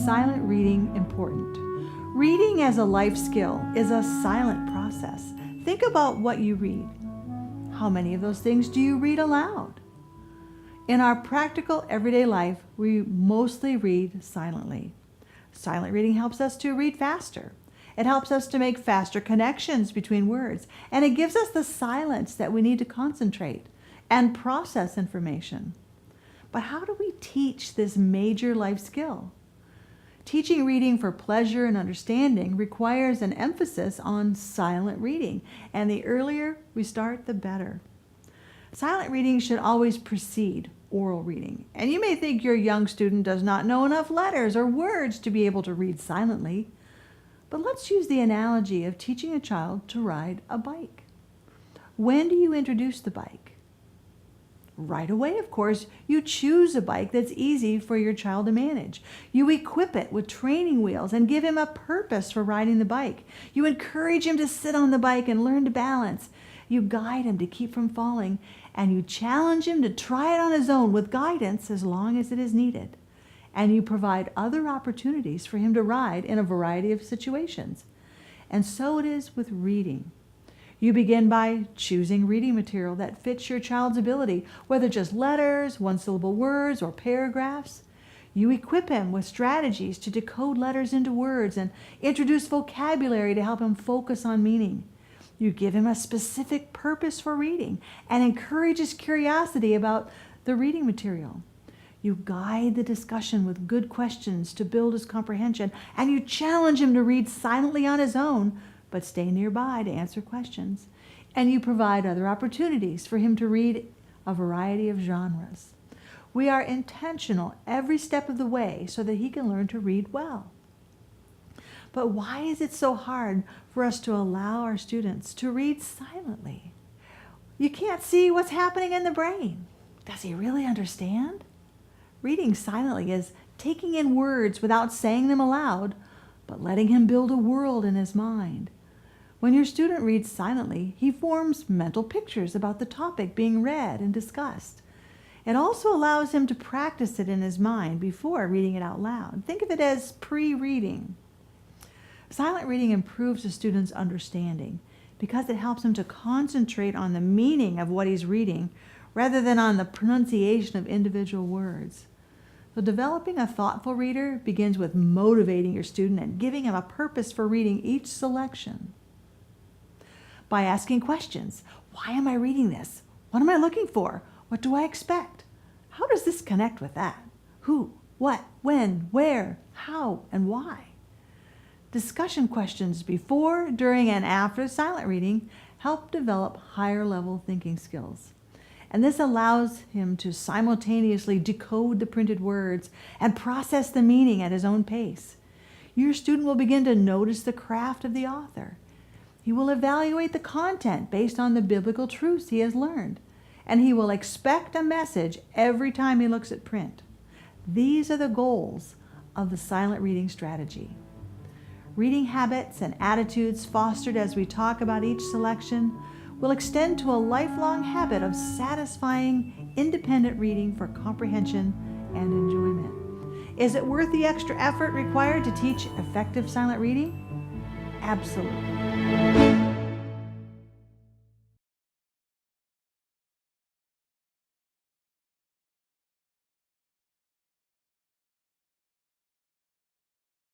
silent reading important? Reading as a life skill is a silent process. Think about what you read. How many of those things do you read aloud? In our practical everyday life, we mostly read silently. Silent reading helps us to read faster. It helps us to make faster connections between words, and it gives us the silence that we need to concentrate and process information. But how do we teach this major life skill? Teaching reading for pleasure and understanding requires an emphasis on silent reading, and the earlier we start, the better. Silent reading should always precede oral reading, and you may think your young student does not know enough letters or words to be able to read silently. But let's use the analogy of teaching a child to ride a bike. When do you introduce the bike? Right away, of course. You choose a bike that's easy for your child to manage. You equip it with training wheels and give him a purpose for riding the bike. You encourage him to sit on the bike and learn to balance. You guide him to keep from falling, and you challenge him to try it on his own with guidance as long as it is needed. And you provide other opportunities for him to ride in a variety of situations. And so it is with reading. You begin by choosing reading material that fits your child's ability, whether just letters, one-syllable words, or paragraphs. You equip him with strategies to decode letters into words and introduce vocabulary to help him focus on meaning. You give him a specific purpose for reading and encourage his curiosity about the reading material. You guide the discussion with good questions to build his comprehension, and you challenge him to read silently on his own, but stay nearby to answer questions. And you provide other opportunities for him to read a variety of genres. We are intentional every step of the way so that he can learn to read well. But why is it so hard for us to allow our students to read silently? You can't see what's happening in the brain. Does he really understand? Reading silently is taking in words without saying them aloud, but letting him build a world in his mind. When your student reads silently, he forms mental pictures about the topic being read and discussed. It also allows him to practice it in his mind before reading it out loud. Think of it as pre-reading. Silent reading improves a student's understanding because it helps him to concentrate on the meaning of what he's reading rather than on the pronunciation of individual words. So developing a thoughtful reader begins with motivating your student and giving him a purpose for reading each selection. By asking questions, why am I reading this? What am I looking for? What do I expect? How does this connect with that? Who, what, when, where, how, and why? Discussion questions before, during, and after silent reading help develop higher level thinking skills. And this allows him to simultaneously decode the printed words and process the meaning at his own pace. Your student will begin to notice the craft of the author. He will evaluate the content based on the biblical truths he has learned, and he will expect a message every time he looks at print. These are the goals of the silent reading strategy. Reading habits and attitudes fostered as we talk about each selection will extend to a lifelong habit of satisfying, independent reading for comprehension and enjoyment. Is it worth the extra effort required to teach effective silent reading? Absolutely.